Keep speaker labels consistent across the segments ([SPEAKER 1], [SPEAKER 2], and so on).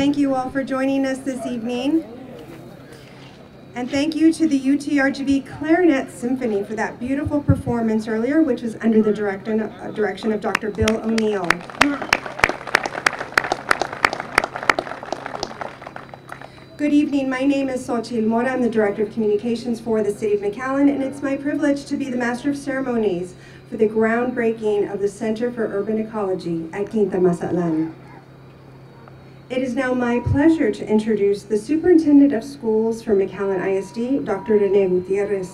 [SPEAKER 1] thank you all for joining us this evening. And thank you to the UTRGV Clarinet Symphony for that beautiful performance earlier, which was under the direction of Dr. Bill O'Neill. Good evening, my name is Xochitl Mora. I'm the Director of Communications for the City of McAllen, and it's my privilege to be the Master of Ceremonies for the groundbreaking of the Center for Urban Ecology at Quinta Mazatlán. It is now my pleasure to introduce the Superintendent of Schools for McAllen ISD, Dr. Rene Gutierrez.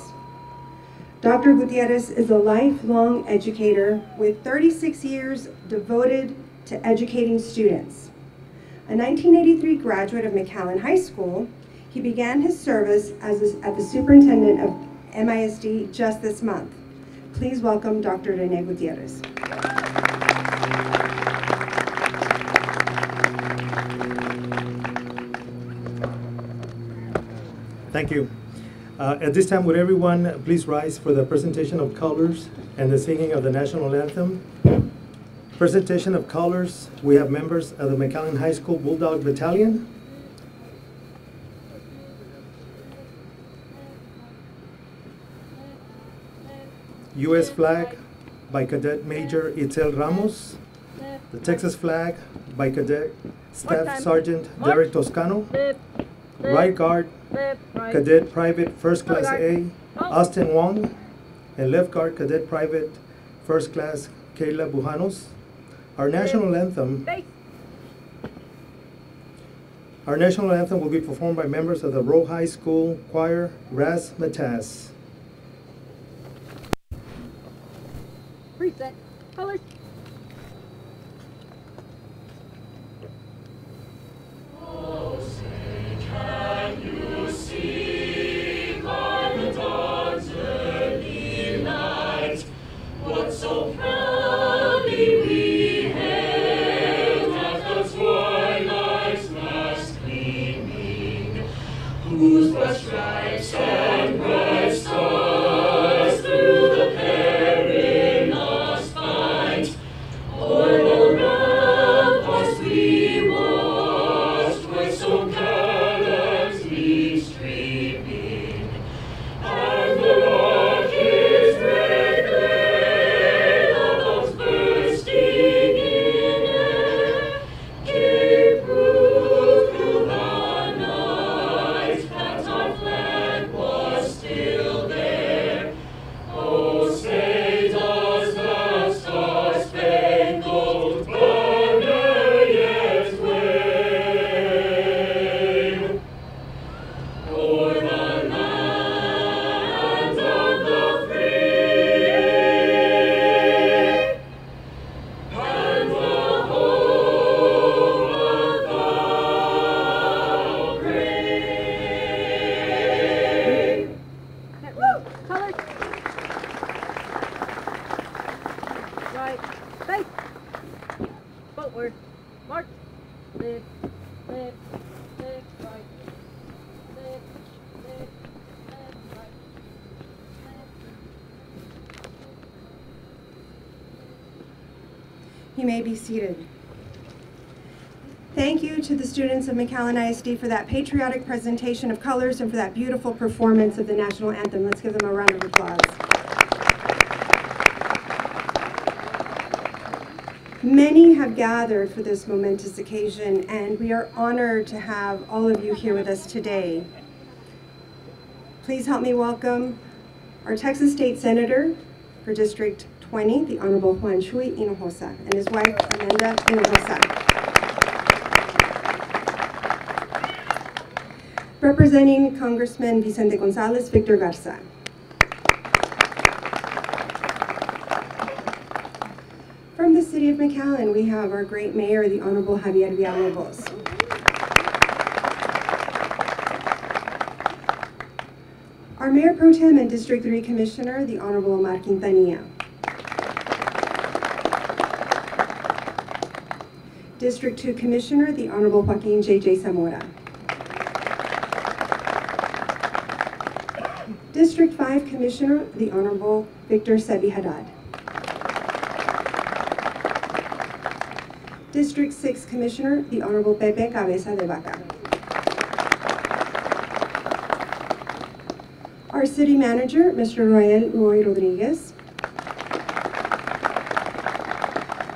[SPEAKER 1] Dr. Gutierrez is a lifelong educator with 36 years devoted to educating students. A 1983 graduate of McAllen High School, he began his service as the Superintendent of MISD just this month. Please welcome Dr. Rene Gutierrez.
[SPEAKER 2] Thank you. At this time, would everyone please rise for the presentation of colors and the singing of the national anthem? Presentation of colors, we have members of the McAllen High School Bulldog Battalion. U.S. flag by Cadet Major Itzel Ramos. The Texas flag by Cadet Staff Sergeant Derek Toscano. Right guard, Cadet Private First Class A, Austin Wong. And left guard, Cadet Private First Class Kayla Bujanos. Our national anthem will be performed by members of the Rowe High School Choir, Razzmatazz.
[SPEAKER 3] Preset. Colors.
[SPEAKER 4] So proudly we hailed at the twilight's last gleaming, whose broad stripes and bright stars through the perilous fight o'er the ramparts we watched were so gallantly streaming, and the rocket's red glare bursting in air gave proof through the night that our flag was still there. Oh, say does the star-spangled banner yet wave o'er the land of the free and the home of the brave.
[SPEAKER 3] Colors. Right. Face. Forward. March. Left. Left. Left. Right. Left. Left. Left. Right.
[SPEAKER 1] You may be seated. Thank you to the students of McAllen ISD for that patriotic presentation of colors and for that beautiful performance of the national anthem. Let's give them a round of applause. Many have gathered for this momentous occasion, and we are honored to have all of you here with us today. Please help me welcome our Texas State Senator for District 20, the Honorable Juan Chuy Hinojosa, and his wife, Amanda Hinojosa. Representing Congressman Vicente Gonzalez, Victor Garza. From the City of McAllen, we have our great mayor, the Honorable Javier Villalobos. Our Mayor Pro Tem and District 3 Commissioner, the Honorable Omar Quintanilla. District 2 Commissioner, the Honorable Joaquin J.J. Zamora. District 5 Commissioner, the Honorable Victor Sebi Haddad. District 6 Commissioner, the Honorable Pepe Cabeza de Vaca. Our City Manager, Mr. Roy Rodriguez.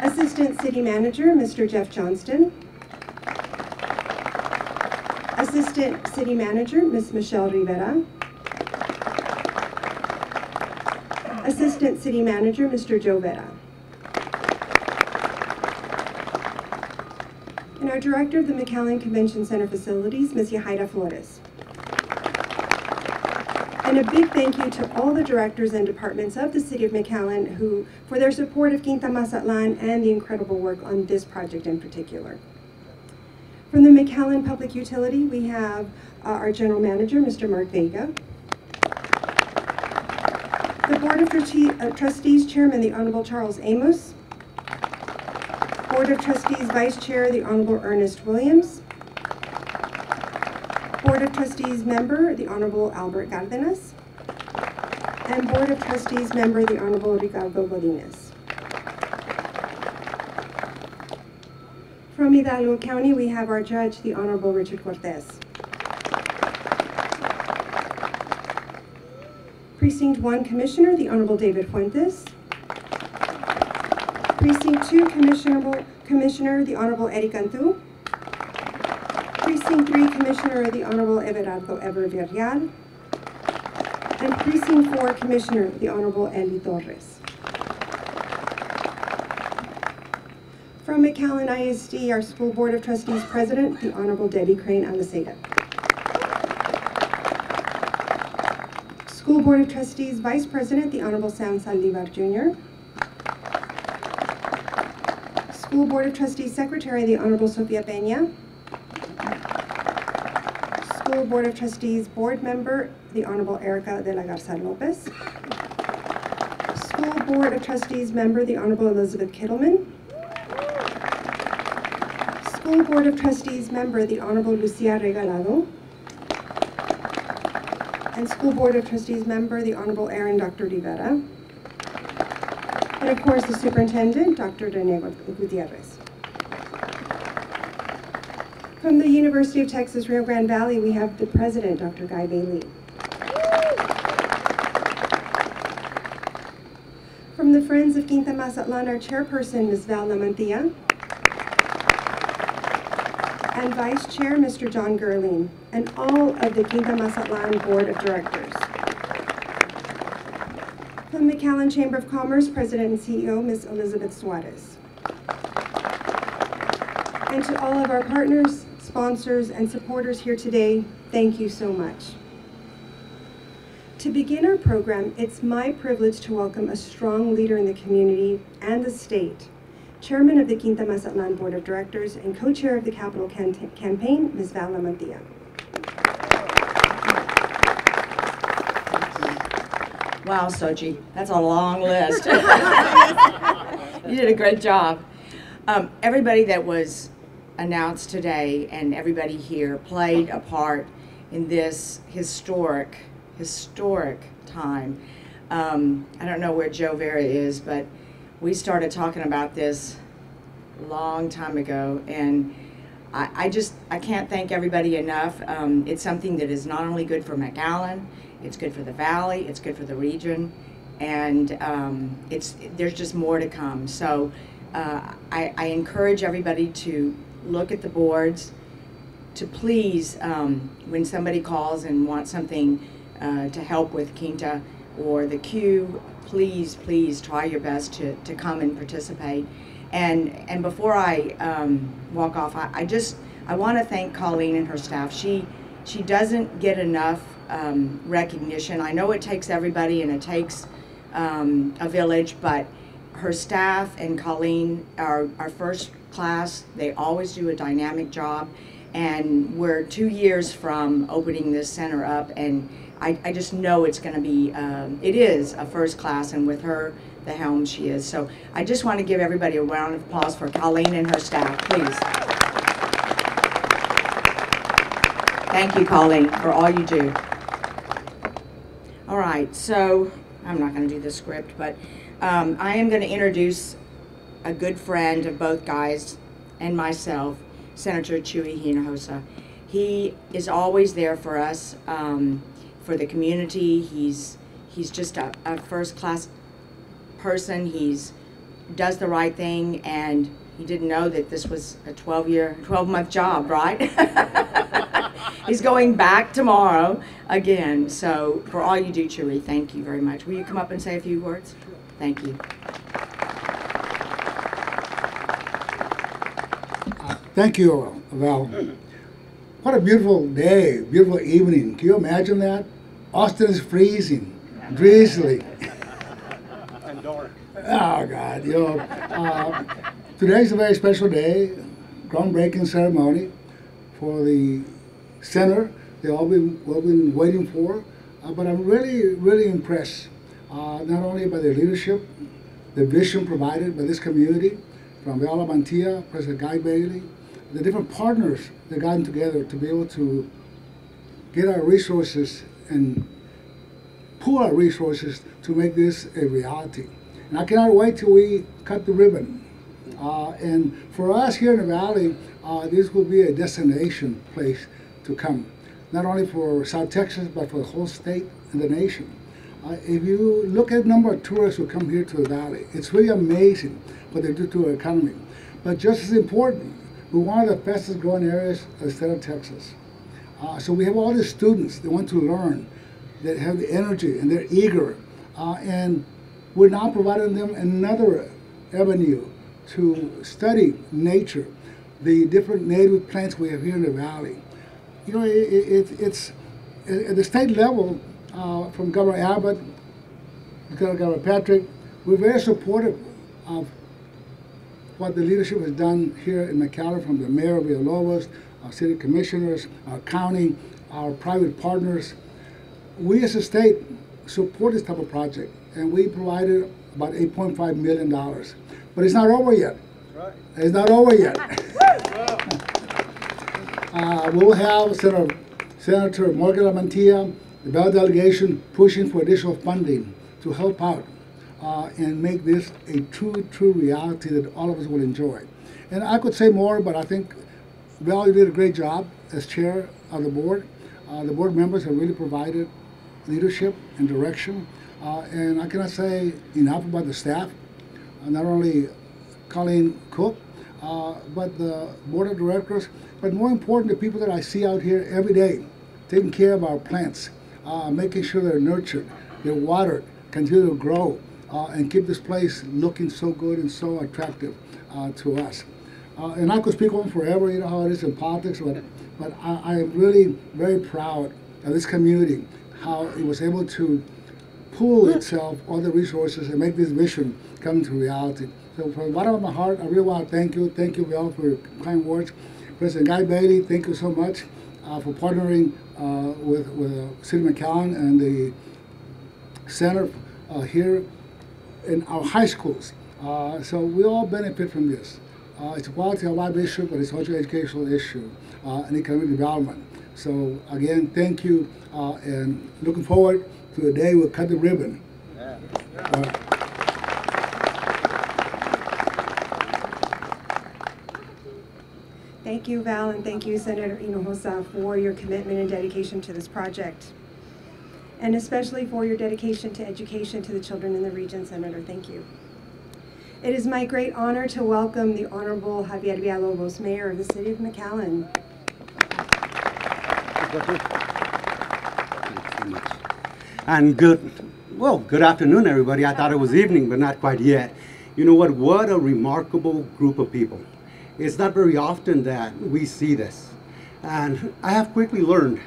[SPEAKER 1] Assistant City Manager, Mr. Jeff Johnston. Assistant City Manager, Ms. Michelle Rivera. Assistant City Manager, Mr. Joe Vera. And our Director of the McAllen Convention Center Facilities, Ms. Yahaira Flores. And a big thank you to all the directors and departments of the City of McAllen for their support of Quinta Mazatlán and the incredible work on this project in particular. From the McAllen Public Utility, we have our General Manager, Mr. Mark Vega. The Board of Trustees Chairman, the Honorable Charles Amos. Board of Trustees Vice Chair, the Honorable Ernest Williams. Board of Trustees Member, the Honorable Albert Cardenas. And Board of Trustees Member, the Honorable Ricardo Godinez. From Hidalgo County, we have our Judge, the Honorable Richard Cortez. Precinct 1 Commissioner, the Honorable David Fuentes. Precinct 2 Commissioner, the Honorable Eddie Cantu. Precinct 3 Commissioner, the Honorable Everardo Ever Villarreal. And Precinct 4 Commissioner, the Honorable Eli Torres. From McAllen ISD, our School Board of Trustees President, the Honorable Debbie Crane Aliceta. School Board of Trustees Vice President, the Honorable Sam Saldivar Jr. School Board of Trustees Secretary, the Honorable Sofia Peña. School Board of Trustees Board Member, the Honorable Erica de la Garza Lopez. School Board of Trustees Member, the Honorable Elizabeth Kittleman. School Board of Trustees Member, the Honorable Lucia Regalado. And School Board of Trustees Member, the Honorable Aaron Dr. Rivera. And of course, the Superintendent, Dr. Rene Gutierrez. From the University of Texas, Rio Grande Valley, we have the President, Dr. Guy Bailey. From the Friends of Quinta Mazatlán, our Chairperson, Ms. Val Lamantia. And Vice Chair, Mr. John Gerling, and all of the Quinta Mazatlán Board of Directors. From the McAllen Chamber of Commerce, President and CEO, Ms. Elizabeth Suarez. And to all of our partners, sponsors, and supporters here today, thank you so much. To begin our program, it's my privilege to welcome a strong leader in the community and the state, Chairman of the Quinta Mazatlán Board of Directors and Co-Chair of the Capital Campaign, Ms. Val Lamantia.
[SPEAKER 5] Wow, Sochi, that's a long list. You did a great job. Everybody that was announced today and everybody here played a part in this historic time. I don't know where Joe Vera is, but we started talking about this a long time ago, and I can't thank everybody enough. It's something that is not only good for McAllen, it's good for the valley, it's good for the region, and there's just more to come. So I encourage everybody to look at the boards, to please, when somebody calls and wants something to help with Quinta or the Q, please try your best to come and participate. And before I walk off, I want to thank Colleen and her staff. She doesn't get enough recognition. I know it takes everybody and it takes a village, but her staff and Colleen are first class. They always do a dynamic job, and we're 2 years from opening this center up, and I just know it's going to be, it is a first class, and with her, the helm she is. So I just want to give everybody a round of applause for Colleen and her staff, please. Thank you, Colleen, for all you do. All right, so I'm not going to do the script, but I am going to introduce a good friend of both guys, and myself, Senator Chuy Hinojosa. He is always there for us, for the community. He's just a first-class person. He's does the right thing, and he didn't know that this was a 12-month job, right? He's going back tomorrow again. So for all you do, Chuy, thank you very much. Will you come up and say a few words? Thank you.
[SPEAKER 6] Thank you, Val. What a beautiful day, beautiful evening. Can you imagine that? Austin is freezing, drizzly.
[SPEAKER 7] And dark.
[SPEAKER 6] Oh, God, you know. Today's a very special day, groundbreaking ceremony for the center they've all been waiting for. But I'm really, really impressed, not only by the leadership, the vision provided by this community, from Viola Mantilla, President Guy Bailey, the different partners that got together to be able to get our resources and pool our resources to make this a reality. And I cannot wait till we cut the ribbon. And for us here in the Valley, this will be a destination place to come, not only for South Texas, but for the whole state and the nation. If you look at the number of tourists who come here to the Valley, it's really amazing what they do to our economy. But just as important, we're one of the fastest growing areas of the state of Texas. So we have all these students that want to learn, that have the energy and they're eager. And we're now providing them another avenue to study nature, the different native plants we have here in the Valley. You know, it's at the state level, from Governor Abbott, Governor Patrick, we're very supportive of what the leadership has done here in McAllen, from the mayor of Villalobos, our city commissioners, our county, our private partners. We as a state support this type of project, and we provided about $8.5 million. But it's not over yet.
[SPEAKER 7] Right.
[SPEAKER 6] It's not over yet. We'll have Senator Morgan Mantilla, the Bell delegation, pushing for additional funding to help out and make this a true reality that all of us will enjoy. And I could say more, but I think Val, you did a great job as chair of the board. The board members have really provided leadership and direction. And I cannot say enough about the staff, not only Colleen Cook, but the board of directors, but more important, the people that I see out here every day, taking care of our plants, making sure they're nurtured, they're watered, continue to grow, and keep this place looking so good and so attractive to us. And I could speak on forever, you know how it is in politics, but I am really very proud of this community, how it was able to pool itself, all the resources, and make this vision come to reality. So from the bottom of my heart, I really want to thank you. Thank you, Val, for your kind words. President Guy Bailey, thank you so much for partnering with City of McAllen and the center here in our high schools. So we all benefit from this. It's a quality of life issue, but it's also an educational issue and economic development. So again, thank you, and looking forward to the day we'll cut the ribbon. Yeah.
[SPEAKER 1] Thank you, Val, and thank you, Senator Hinojosa, for your commitment and dedication to this project, and especially for your dedication to education to the children in the region, Senator. Thank you. It is my great honor to welcome the Honorable Javier Villalobos, Mayor of the City of McAllen.
[SPEAKER 8] And good afternoon, everybody. I thought it was evening, but not quite yet. You know what a remarkable group of people. It's not very often that we see this. And I have quickly learned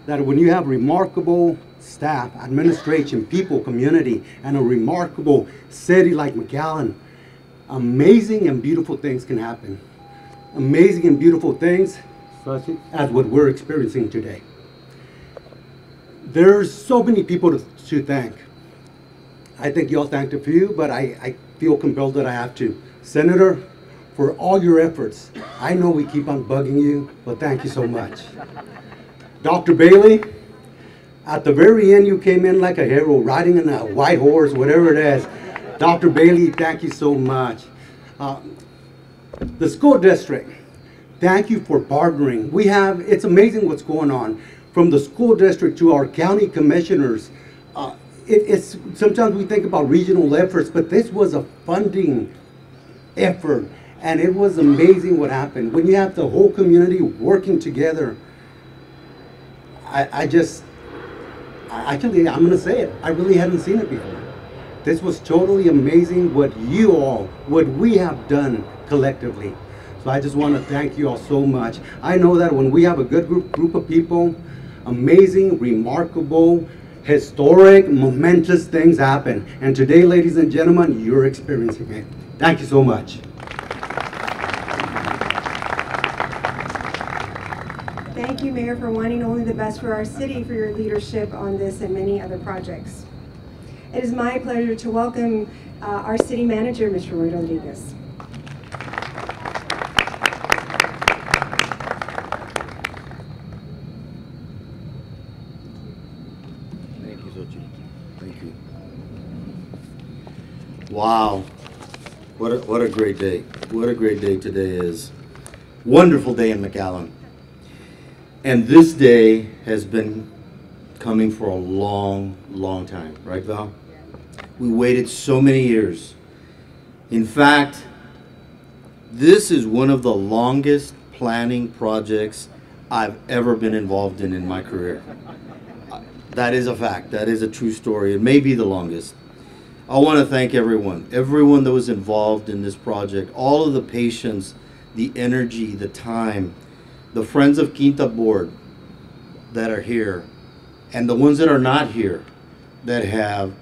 [SPEAKER 8] that when you have remarkable staff, administration, people, community, and a remarkable city like McAllen, amazing and beautiful things can happen. Amazing and beautiful things such as what we're experiencing today. There's so many people to thank. I think you all thanked a few, but I feel compelled that I have to. Senator, for all your efforts, I know we keep on bugging you, but thank you so much. Dr. Bailey, at the very end, you came in like a hero, riding on a white horse, whatever it is. Dr. Bailey, thank you so much. The school district, thank you for partnering. It's amazing what's going on. From the school district to our county commissioners, it's sometimes we think about regional efforts, but this was a funding effort, and it was amazing what happened. When you have the whole community working together, actually, I'm going to say it, I really hadn't seen it before. This was totally amazing what we have done collectively. So I just want to thank you all so much. I know that when we have a good group of people, amazing, remarkable, historic, momentous things happen. And today, ladies and gentlemen, you're experiencing it. Thank you so much.
[SPEAKER 1] Thank you, Mayor, for wanting only the best for our city, for your leadership on this and many other projects. It is my pleasure to welcome our city manager, Mr. Roy Rodriguez.
[SPEAKER 9] Thank you, Xochitl. Thank you. Wow. What a great day. What a great day today is. Wonderful day in McAllen. And this day has been coming for a long, long time. Right, Val? We waited so many years. In fact, this is one of the longest planning projects I've ever been involved in my career. That is a fact. That is a true story. It may be the longest. I want to thank everyone that was involved in this project, all of the patience, the energy, the time, the Friends of Quinta board that are here, and the ones that are not here that have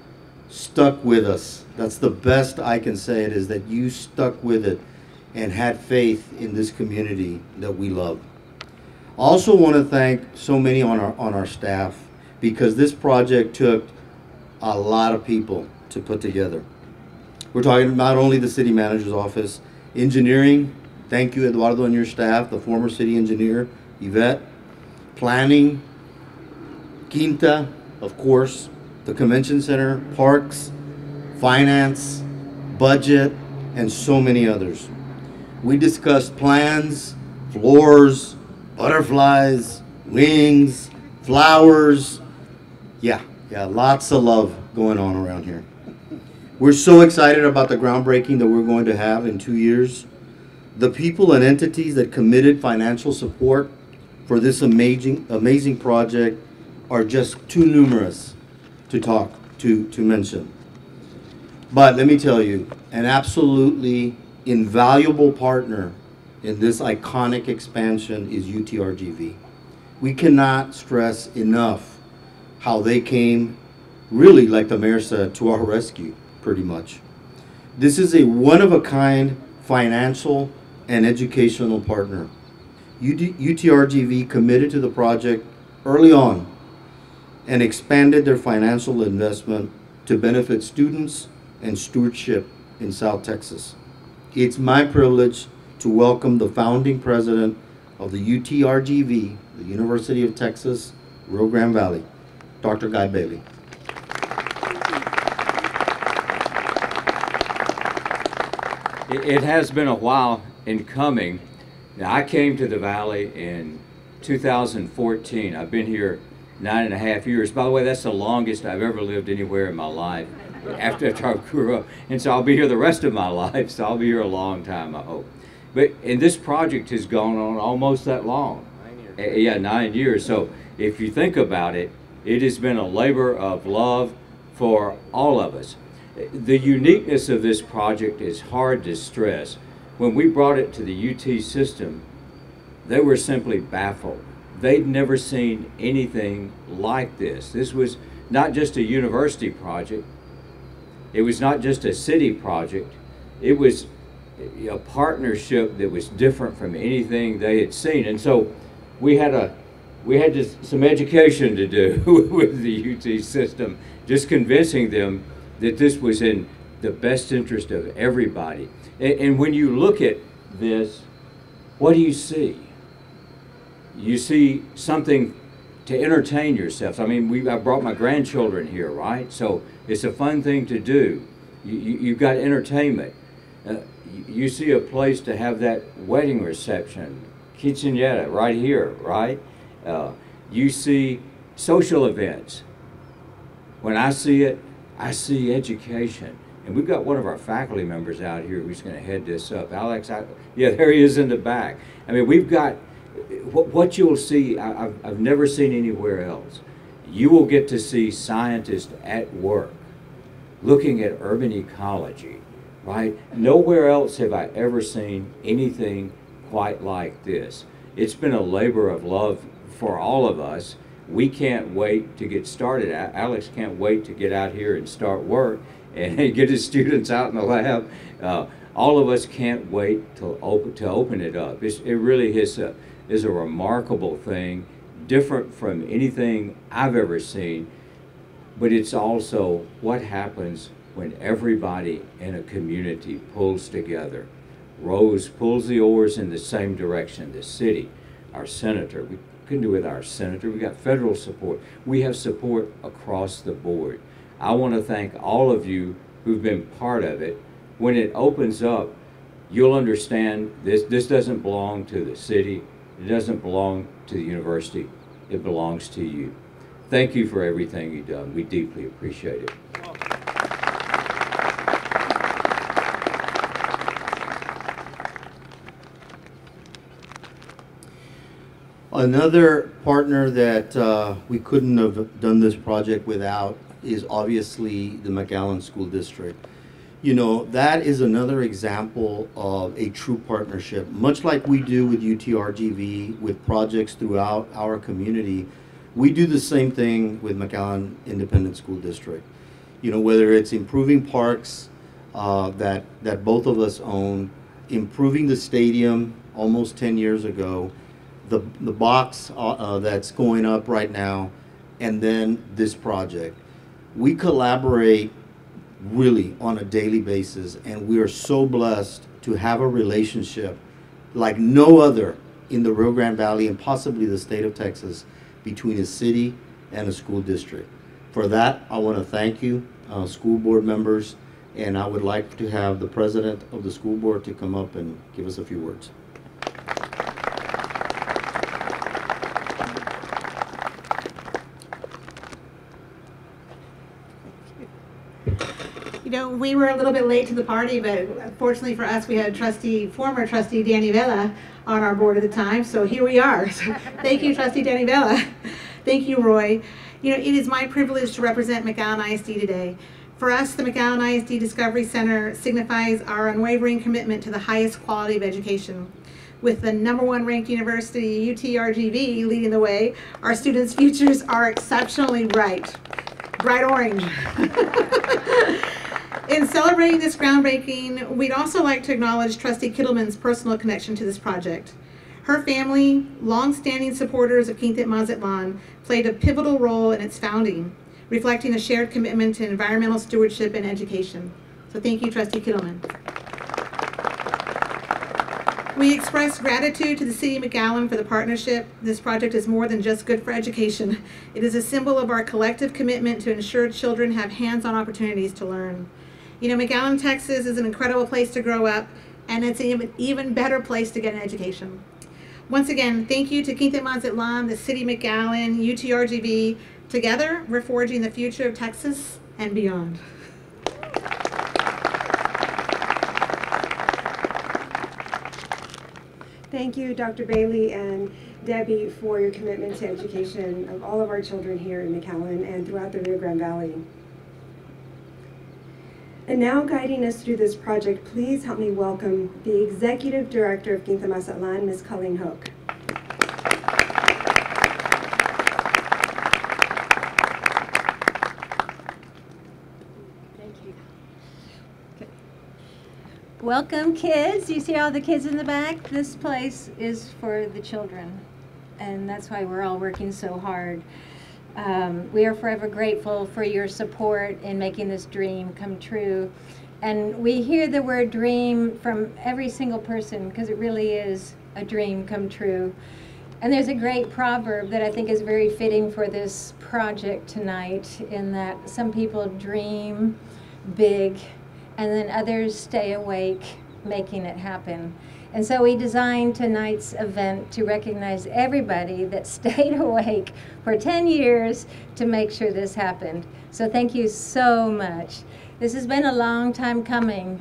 [SPEAKER 9] stuck with us. That's the best I can say it is, that you stuck with it and had faith in this community that we love. I also want to thank so many on our staff, because this project took a lot of people to put together. We're talking not only the city manager's office, engineering, thank you Eduardo and your staff, the former city engineer, Yvette, planning, Quinta, of course, the convention center, parks, finance, budget, and so many others. We discussed plans, floors, butterflies, wings, flowers. Yeah, lots of love going on around here. We're so excited about the groundbreaking that we're going to have in 2 years. The people and entities that committed financial support for this amazing project are just too numerous to mention. But let me tell you, an absolutely invaluable partner in this iconic expansion is UTRGV. We cannot stress enough how they came, really, like the mayor said, to our rescue, pretty much. This is a one-of-a-kind financial and educational partner. UTRGV committed to the project early on and expanded their financial investment to benefit students and stewardship in South Texas. It's my privilege to welcome the founding president of the UTRGV, the University of Texas, Rio Grande Valley, Dr. Guy Bailey.
[SPEAKER 10] It has been a while in coming. Now, I came to the Valley in 2014. I've been here 9.5 years. By the way, that's the longest I've ever lived anywhere in my life after I grew up. And so I'll be here the rest of my life, so I'll be here a long time, I hope. And this project has gone on almost that long. 9 years. Yeah, 9 years. So if you think about it, it has been a labor of love for all of us. The uniqueness of this project is hard to stress. When we brought it to the UT system, they were simply baffled. They'd never seen anything like this. This was not just a university project. It was not just a city project. It was a partnership that was different from anything they had seen. And so we had just some education to do with the UT system, just convincing them that this was in the best interest of everybody. And when you look at this, what do you see? You see something to entertain yourself. I mean, I brought my grandchildren here, right? So it's a fun thing to do. You've got entertainment. You see a place to have that wedding reception, quinceañera, right here, right? You see social events. When I see it, I see education. And we've got one of our faculty members out here who's going to head this up. Alex, yeah, there he is in the back. I mean, we've got, what you'll see, I've never seen anywhere else. You will get to see scientists at work looking at urban ecology, right? Nowhere else have I ever seen anything quite like this. It's been a labor of love for all of us. We can't wait to get started. Alex can't wait to get out here and start work and get his students out in the lab. All of us can't wait to open it up. It really is a remarkable thing, different from anything I've ever seen, but it's also what happens when everybody in a community pulls together. Rose pulls the oars in the same direction. The city, our senator, we couldn't do it with our senator. We got federal support. We have support across the board. I want to thank all of you who've been part of it. When it opens up, you'll understand this doesn't belong to the city. It doesn't belong to the university. It belongs to you. Thank you for everything you've done. We deeply appreciate it.
[SPEAKER 9] Another partner that we couldn't have done this project without is obviously the McAllen School District. You know, that is another example of a true partnership, much like we do with UTRGV, with projects throughout our community. We do the same thing with McAllen Independent School District. You know, whether it's improving parks that both of us own, improving the stadium almost 10 years ago, the box that's going up right now, and then this project. We collaborate really on a daily basis, and we are so blessed to have a relationship like no other in the Rio Grande Valley and possibly the state of Texas between a city and a school district. For that, I want to thank you, school board members, and I would like to have the president of the school board to come up and give us a few words.
[SPEAKER 11] You know, we were a little bit late to the party, but fortunately for us, we had former trustee Danny Vela on our board at the time, so here we are. So thank you, trustee Danny Vela. Thank you, Roy. You know, it is my privilege to represent McAllen ISD today. For us, the McAllen ISD Discovery Center signifies our unwavering commitment to the highest quality of education. With the #1 ranked university, UTRGV, leading the way, our students' futures are exceptionally bright. Bright orange. In celebrating this groundbreaking, we'd also like to acknowledge Trustee Kittleman's personal connection to this project. Her family, long-standing supporters of Quinta Mazatlán, played a pivotal role in its founding, reflecting a shared commitment to environmental stewardship and education. So thank you, Trustee Kittleman. We express gratitude to the City of McAllen for the partnership. This project is more than just good for education. It is a symbol of our collective commitment to ensure children have hands-on opportunities to learn. You know, McAllen, Texas is an incredible place to grow up, and it's an even better place to get an education. Once again, thank you to Quinta Mazatlán, the City of McAllen, UTRGV. Together, we're forging the future of Texas and beyond.
[SPEAKER 1] Thank you, Dr. Bailey and Debbie, for your commitment to education of all of our children here in McAllen and throughout the Rio Grande Valley. And now, guiding us through this project, please help me welcome the Executive Director of Quinta Mazatlán, Ms. Colleen Hook.
[SPEAKER 12] Thank you. Okay. Welcome, kids. You see all the kids in the back? This place is for the children, and that's why we're all working so hard. We are forever grateful for your support in making this dream come true. And we hear the word dream from every single person because it really is a dream come true. And there's a great proverb that I think is very fitting for this project tonight, in that some people dream big and then others stay awake making it happen. And so we designed tonight's event to recognize everybody that stayed awake for 10 years to make sure this happened. So thank you so much. This has been a long time coming.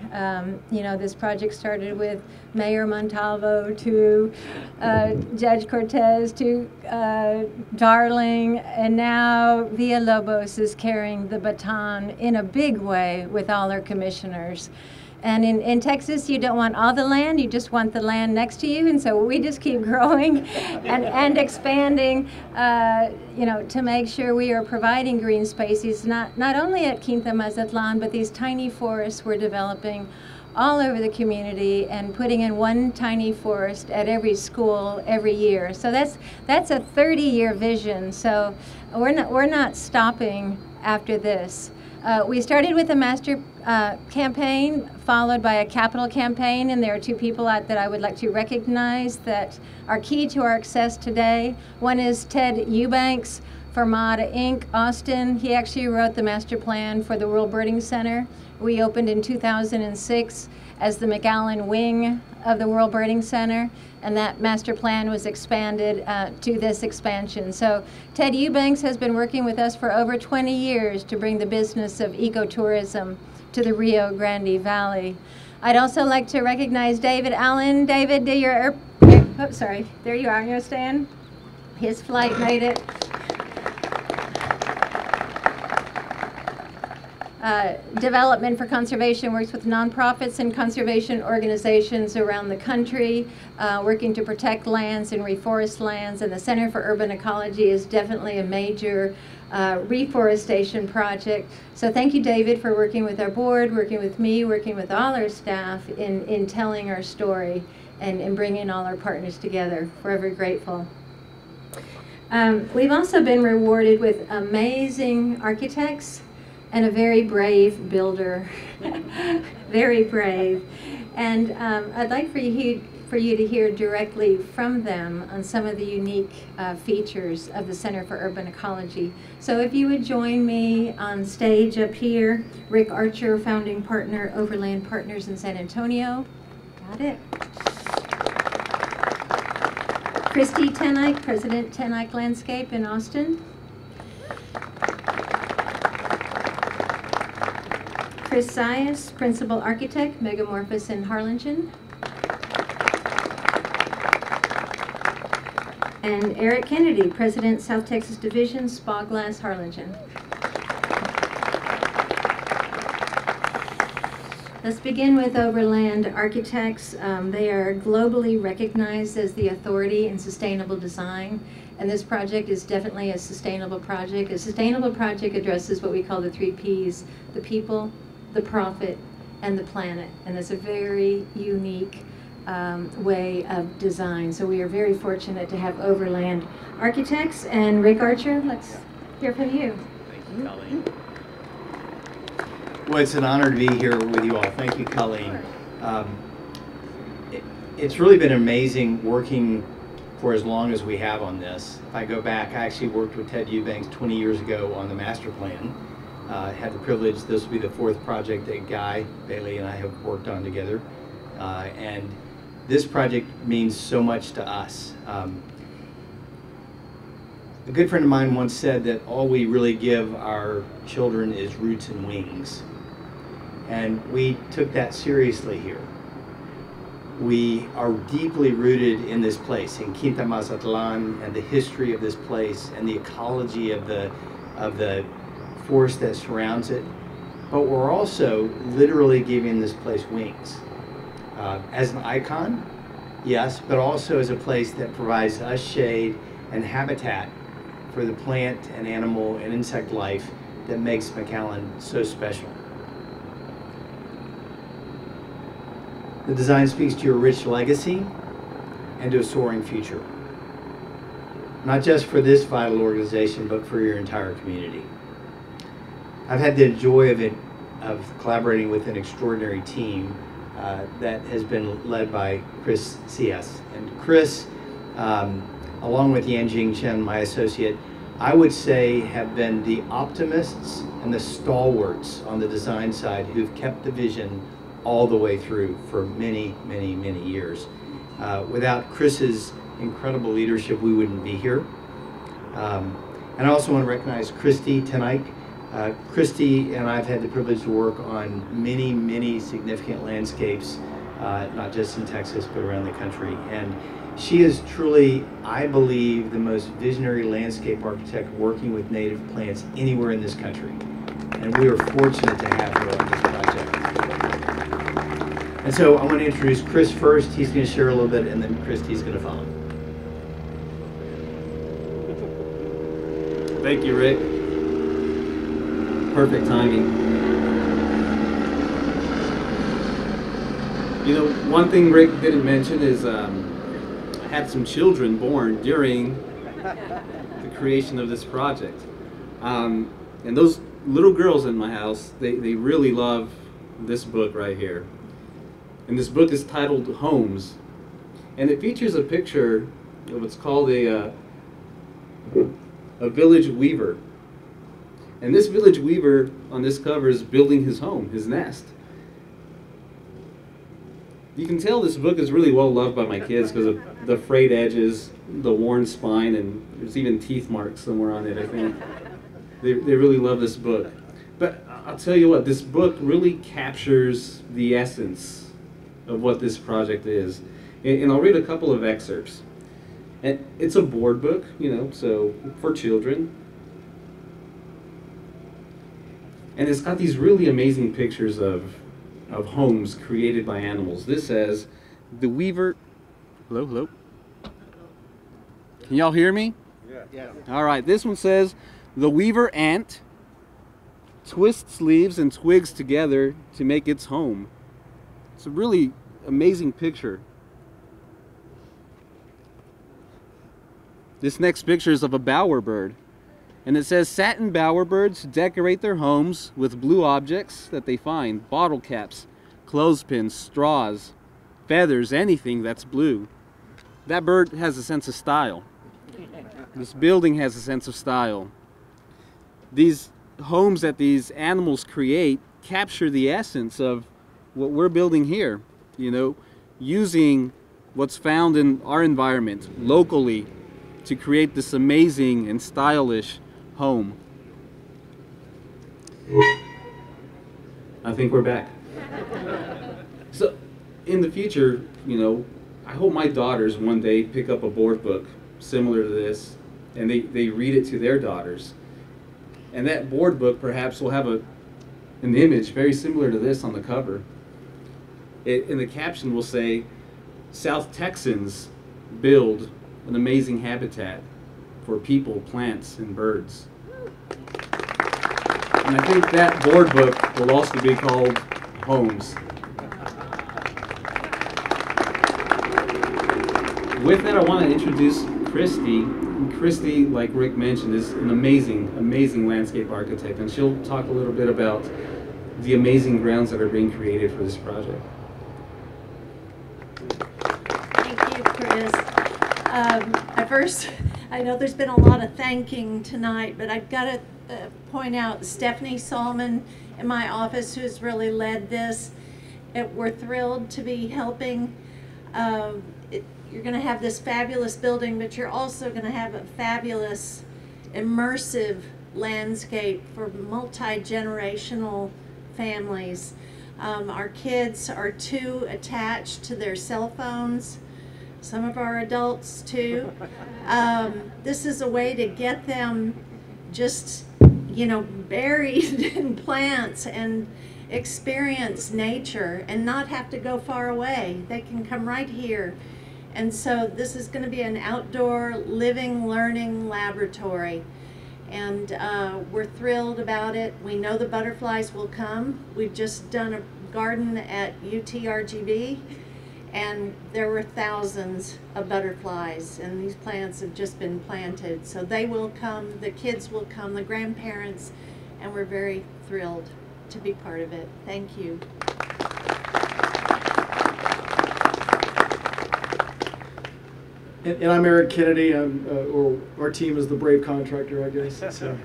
[SPEAKER 12] You know, this project started with Mayor Montalvo to Judge Cortez to Darling, and now Villalobos is carrying the baton in a big way with all our commissioners. And in Texas, you don't want all the land, you just want the land next to you. And so we just keep growing and expanding, you know, to make sure we are providing green spaces, not only at Quinta Mazatlán, but these tiny forests we're developing all over the community and putting in one tiny forest at every school every year. So that's a 30-year vision. So we're not stopping after this. We started with a master campaign, followed by a capital campaign, and there are two people that I would like to recognize that are key to our success today. One is Ted Eubanks for MADA Inc., Austin. He actually wrote the master plan for the World Birding Center. We opened in 2006 as the McAllen wing of the World Birding Center, and that master plan was expanded to this expansion. So Ted Eubanks has been working with us for over 20 years to bring the business of ecotourism to the Rio Grande Valley. I'd also like to recognize David Allen. David, do your oh, sorry, there you are, I'm gonna stand. His flight made it. Development for Conservation works with nonprofits and conservation organizations around the country, working to protect lands and reforest lands, and the Center for Urban Ecology is definitely a major reforestation project. So thank you, David, for working with our board, working with me, working with all our staff in telling our story and bringing all our partners together. Forever grateful. We've also been rewarded with amazing architects and a very brave builder, very brave. And I'd like for you to hear directly from them on some of the unique features of the Center for Urban Ecology. So if you would join me on stage up here, Rick Archer, founding partner, Overland Partners in San Antonio. Got it. Christy Tenike, President Tenike Landscape in Austin. Chris Sias, Principal Architect, Megamorphos in Harlingen. And Eric Kennedy, President, South Texas Division, Spa Glass, Harlingen. Let's begin with Overland Architects. They are globally recognized as the authority in sustainable design. And this project is definitely a sustainable project. A sustainable project addresses what we call the 3 Ps, the people, the profit, and the planet. And that's a very unique way of design. So we are very fortunate to have Overland Architects. And Rick Archer, let's hear from you.
[SPEAKER 13] Thank you, Colleen. Well, it's an honor to be here with you all. Thank you, Colleen. It's really been amazing working for as long as we have on this. If I go back, I actually worked with Ted Eubanks 20 years ago on the master plan. Had the privilege, this will be the 4th project that Guy Bailey and I have worked on together. And this project means so much to us. A good friend of mine once said that all we really give our children is roots and wings. And we took that seriously here. We are deeply rooted in this place, in Quinta Mazatlán, and the history of this place, and the ecology of the forest that surrounds it. But we're also literally giving this place wings. As an icon, yes, but also as a place that provides us shade and habitat for the plant and animal and insect life that makes McAllen so special. The design speaks to your rich legacy and to a soaring future. Not just for this vital organization, but for your entire community. I've had the joy of collaborating with an extraordinary team that has been led by Chris Sias. And Chris, along with Yanjing Chen, my associate, I would say have been the optimists and the stalwarts on the design side who've kept the vision all the way through for many, many, many years. Without Chris's incredible leadership, we wouldn't be here. And I also want to recognize Christy tonight. Christy and I have had the privilege to work on many, many significant landscapes, not just in Texas, but around the country. And she is truly, I believe, the most visionary landscape architect working with native plants anywhere in this country. And we are fortunate to have her on this project. And so I want to introduce Chris first. He's going to share a little bit, and then Christy's going to follow.
[SPEAKER 14] Thank you, Rick. Perfect timing. You know, one thing Rick didn't mention is I had some children born during the creation of this project. And those little girls in my house, they really love this book right here. And this book is titled Homes. And it features a picture of what's called a village weaver. And this village weaver on this cover is building his home, his nest. You can tell this book is really well loved by my kids because of the frayed edges, the worn spine, and there's even teeth marks somewhere on it, I think. They really love this book. But I'll tell you what, this book really captures the essence of what this project is. And I'll read a couple of excerpts. And it's a board book, you know, so for children. And it's got these really amazing pictures of homes created by animals. This says, the weaver, hello? Can y'all hear me? Yeah. All right, this one says, the weaver ant twists leaves and twigs together to make its home. It's a really amazing picture. This next picture is of a bowerbird. And it says, satin bowerbirds decorate their homes with blue objects that they find. Bottle caps, clothespins, straws, feathers, anything that's blue. That bird has a sense of style. This building has a sense of style. These homes that these animals create capture the essence of what we're building here. You know, using what's found in our environment locally to create this amazing and stylish home. I think we're back. So, in the future, you know, I hope my daughters one day pick up a board book similar to this, and they read it to their daughters. And that board book perhaps will have an image very similar to this on the cover. And the caption will say, South Texans build an amazing habitat for people, plants, and birds. And I think that board book will also be called Homes. With that, I want to introduce Christy. And Christy, like Rick mentioned, is an amazing, amazing landscape architect, and she'll talk a little bit about the amazing grounds that are being created for this project.
[SPEAKER 12] Thank you, Chris. At first, I know there's been a lot of thanking tonight, but I've got to point out Stephanie Solomon in my office, who's really led this. We're thrilled to be helping. You're going to have this fabulous building, but you're also going to have a fabulous, immersive landscape for multi-generational families. Our kids are too attached to their cell phones. Some of our adults too. This is a way to get them just, you know, buried in plants and experience nature and not have to go far away. They can come right here. And so this is going to be an outdoor living, learning laboratory. And we're thrilled about it. We know the butterflies will come. We've just done a garden at UTRGV, and there were thousands of butterflies, and these plants have just been planted. So they will come, the kids will come, the grandparents, and we're very thrilled to be part of it. Thank you.
[SPEAKER 15] And I'm Eric Kennedy. Or our team is the Brave Contractor, I guess. So,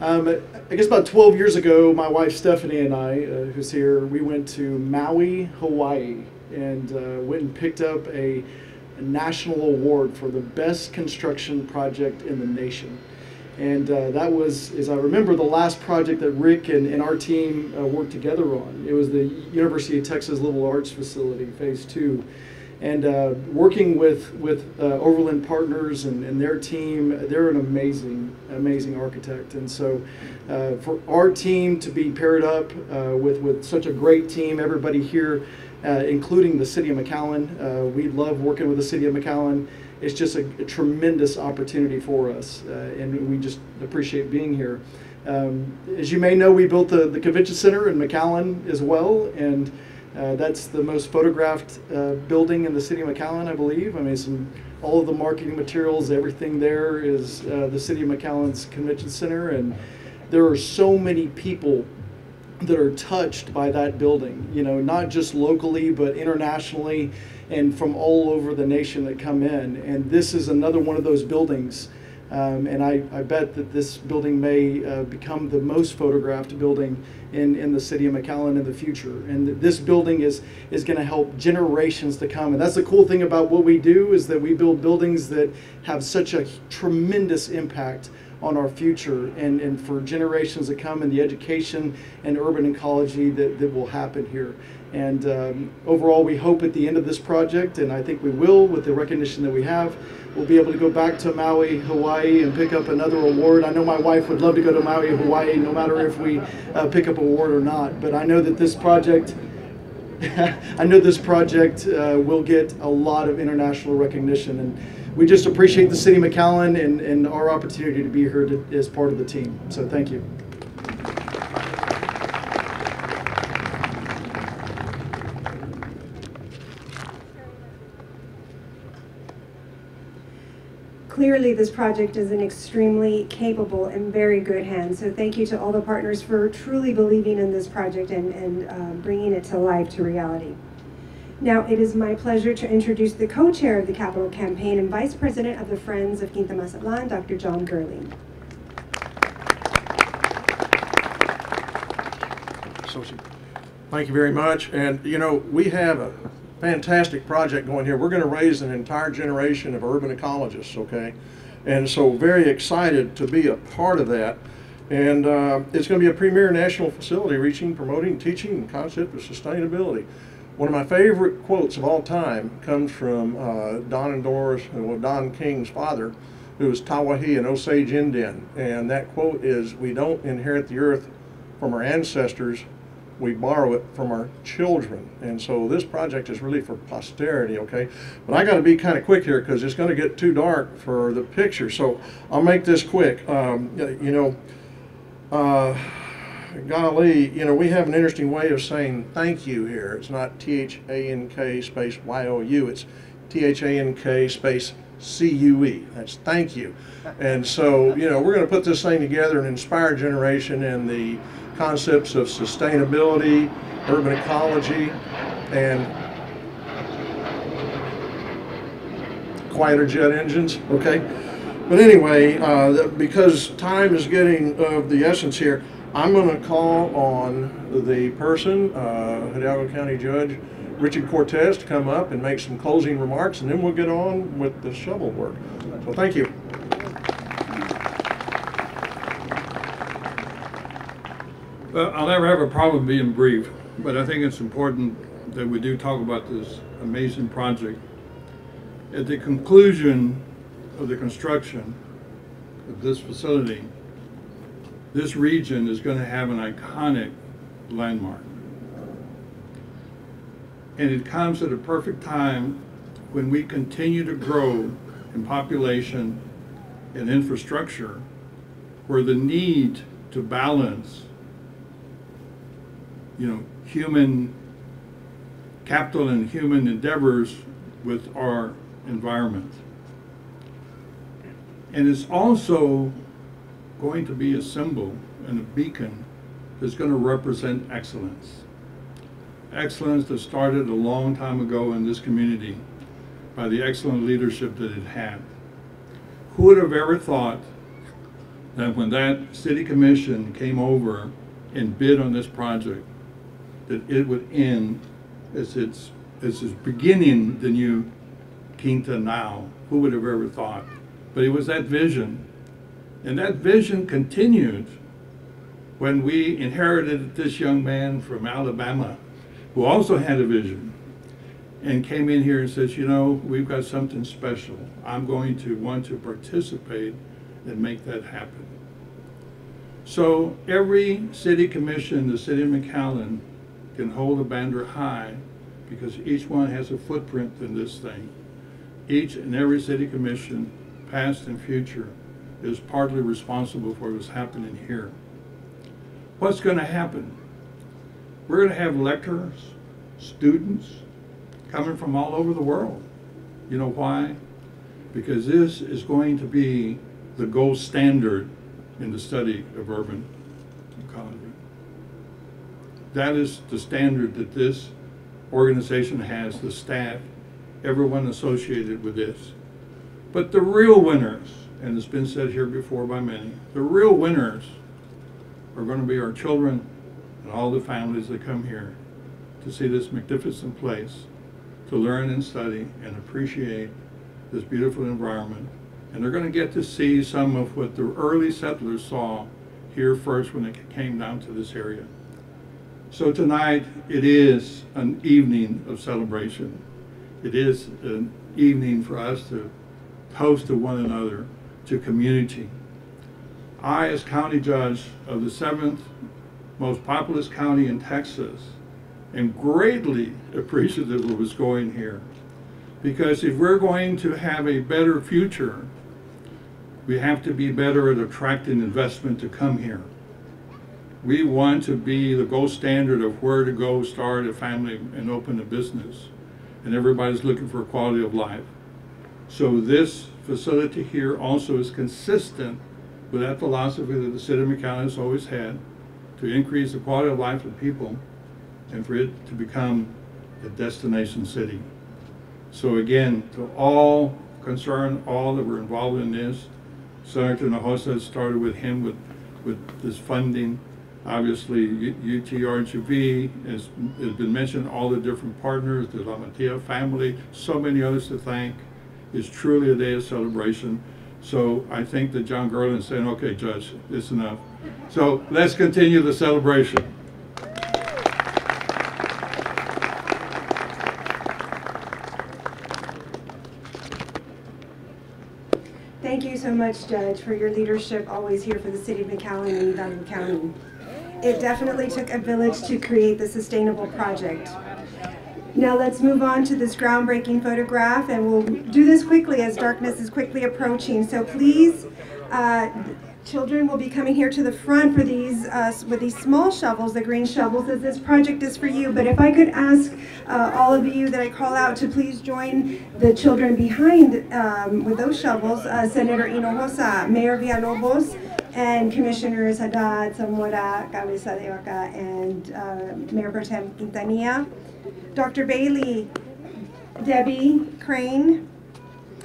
[SPEAKER 15] I guess about 12 years ago, my wife Stephanie and I, who's here, we went to Maui, Hawaii, and went and picked up a national award for the best construction project in the nation. And that was, as I remember, the last project that Rick and our team worked together on. It was the University of Texas Liberal Arts Facility, Phase 2. And working with Overland Partners and their team, they're an amazing architect. And so for our team to be paired up with such a great team, everybody here, including the City of McAllen, we love working with the City of McAllen. It's just a tremendous opportunity for us, and we just appreciate being here. As you may know, we built the Convention Center in McAllen as well, and that's the most photographed building in the City of McAllen, I believe. I mean, all of the marketing materials, everything there is the City of McAllen's Convention Center, and there are so many people that are touched by that building, you know, not just locally, but internationally and from all over the nation that come in. And this is another one of those buildings. And I bet that this building may become the most photographed building in the City of McAllen in the future. And this building is going to help generations to come. And that's the cool thing about what we do, is that we build buildings that have such a tremendous impact on our future and for generations to come, and the education and urban ecology that will happen here. And overall, we hope at the end of this project, and I think we will with the recognition that we have, we'll be able to go back to Maui, Hawaii, and pick up another award. I know my wife would love to go to Maui, Hawaii, no matter if we pick up an award or not. But I know that this project, will get a lot of international recognition. And we just appreciate the City of McAllen and our opportunity to be here as part of the team. So thank you.
[SPEAKER 1] Clearly, this project is in extremely capable and very good hands. So thank you to all the partners for truly believing in this project and bringing it to life, to reality. Now, it is my pleasure to introduce the co-chair of the Capital Campaign and Vice President of the Friends of Quinta Mazatlán, Dr. John Gerling.
[SPEAKER 16] Thank you very much. And you know, we have a fantastic project going here. We're going to raise an entire generation of urban ecologists, okay? And so very excited to be a part of that. And it's going to be a premier national facility reaching, promoting, teaching the concept of sustainability. One of my favorite quotes of all time comes from Don King's father, who was Tawahi, an Osage Indian. And that quote is, "We don't inherit the earth from our ancestors, we borrow it from our children." And so this project is really for posterity, okay? But I got to be kind of quick here because it's going to get too dark for the picture. So I'll make this quick. Golly, you know, we have an interesting way of saying thank you here. It's not T-H-A-N-K space Y-O-U. It's T-H-A-N-K space C-U-E. That's thank you. And so, you know, we're going to put this thing together and inspire a generation in the concepts of sustainability, urban ecology, and quieter jet engines, okay? But anyway, because time is getting of the essence here, I'm going to call on the person, Hidalgo County Judge Richard Cortez, to come up and make some closing remarks, and then we'll get on with the shovel work. So thank you.
[SPEAKER 17] Well, I'll never have a problem being brief, but I think it's important that we do talk about this amazing project. At the conclusion of the construction of this facility, this region is going to have an iconic landmark. And it comes at a perfect time when we continue to grow in population and infrastructure, where the need to balance, you know, human capital and human endeavors with our environment. And it's also going to be a symbol and a beacon that's going to represent excellence. Excellence that started a long time ago in this community by the excellent leadership that it had. Who would have ever thought that when that city commission came over and bid on this project, that it would end as its beginning the new Quinta now. Who would have ever thought? But it was that vision. And that vision continued when we inherited this young man from Alabama who also had a vision and came in here and says, you know, we've got something special. I'm going to want to participate and make that happen. So every city commission in the city of McAllen can hold a banner high because each one has a footprint in this thing. Each and every city commission, past and future, is partly responsible for what's happening here. What's going to happen? We're going to have lecturers, students, coming from all over the world. You know why? Because this is going to be the gold standard in the study of urban ecology. That is the standard that this organization has, the staff, everyone associated with this. But the real winners, and it's been said here before by many, the real winners are going to be our children and all the families that come here to see this magnificent place, to learn and study and appreciate this beautiful environment. And they're going to get to see some of what the early settlers saw here first when it came down to this area. So tonight, it is an evening of celebration. It is an evening for us to toast to one another, to community. I, as county judge of the 7th most populous county in Texas, am greatly appreciative of what's going here. Because if we're going to have a better future, we have to be better at attracting investment to come here. We want to be the gold standard of where to go start a family and open a business. And everybody's looking for quality of life. So this facility here also is consistent with that philosophy that the City of McAllen has always had, to increase the quality of life of people and for it to become a destination city. So again, to all concerned, all that were involved in this, Senator Hinojosa started with him with this funding. Obviously, UTRGV has been mentioned, all the different partners, the La Mattia family, so many others to thank. It's truly a day of celebration. So I think that John Garland is saying, okay, Judge, it's enough. So let's continue the celebration.
[SPEAKER 1] Thank you so much, Judge, for your leadership always here for the City of McAllen and Uvalde County. It definitely took a village to create the sustainable project. Now let's move on to this groundbreaking photograph, and we'll do this quickly as darkness is quickly approaching. So please, children will be coming here to the front for these with these small shovels, the green shovels, as this project is for you. But if I could ask all of you that I call out to please join the children behind with those shovels, Senator Hinojosa, Mayor Villalobos, and Commissioners Haddad, Zamora, Cabeza de Vaca, and Mayor Pro Tem Quintanilla, Dr. Bailey, Debbie Crane,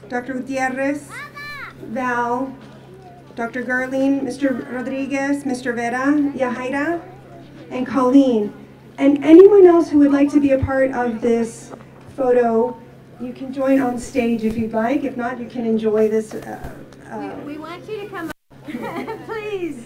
[SPEAKER 1] Dr. Gutierrez, Val, Dr. Gerling, Mr. Rodriguez, Mr. Vera, Yahaira, and Colleen. And anyone else who would like to be a part of this photo, you can join on stage if you'd like. If not, you can enjoy this.
[SPEAKER 12] We want you to come up. Please.